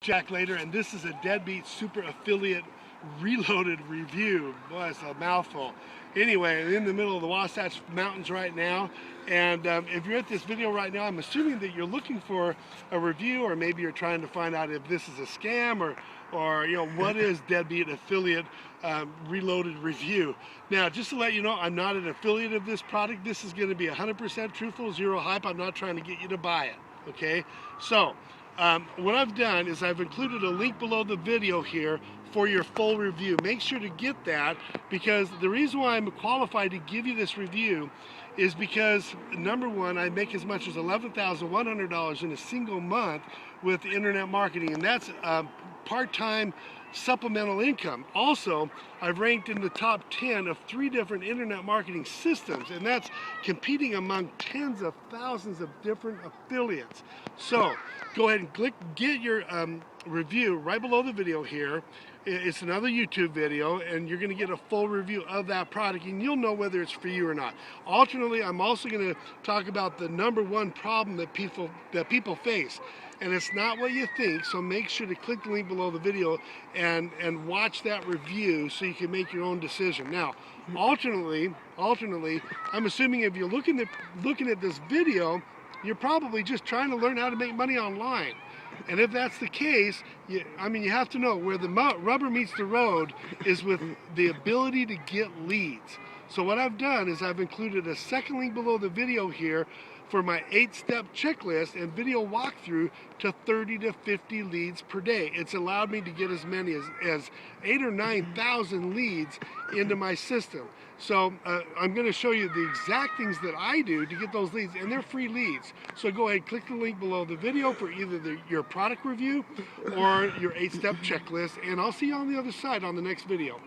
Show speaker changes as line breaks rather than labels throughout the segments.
Jack Lader, and this is a Deadbeat Super Affiliate Reloaded review. Boy, it's a mouthful. Anyway, I'm in the middle of the Wasatch Mountains right now, and if you're at this video right now, I'm assuming that you're looking for a review, or maybe you're trying to find out if this is a scam, or you know, what is Deadbeat Affiliate Reloaded review. Now, just to let you know, I'm not an affiliate of this product. This is going to be 100% truthful, zero hype. I'm not trying to get you to buy it, okay? So, what I've done is I've included a link below the video here for your full review. Make sure to get that, because the reason why I'm qualified to give you this review is because, number one, I make as much as $11,100 in a single month with internet marketing, and that's part-time supplemental income. Also, I've ranked in the top 10 of 3 different internet marketing systems, and that's competing among tens of thousands of different affiliates. So go ahead and get your review right below the video here. It's another YouTube video, and you're going to get a full review of that product, and you'll know whether it's for you or not. Alternately, I'm also going to talk about the #1 problem that people face, and it's not what you think. So make sure to click the link below the video and watch that review so you can make your own decision. Now, alternately, I'm assuming if you're looking at this video, you're probably just trying to learn how to make money online. And if that's the case, you have to know where the rubber meets the road is with the ability to get leads. So what I've done is I've included a second link below the video here for my 8-step checklist and video walkthrough to 30 to 50 leads per day. It's allowed me to get as many as 8,000 or 9,000 leads into my system. So I'm going to show you the exact things that I do to get those leads, and they're free leads. So go ahead, click the link below the video for either your product review or your 8-step checklist, and I'll see you on the other side on the next video.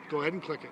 Go ahead and click it.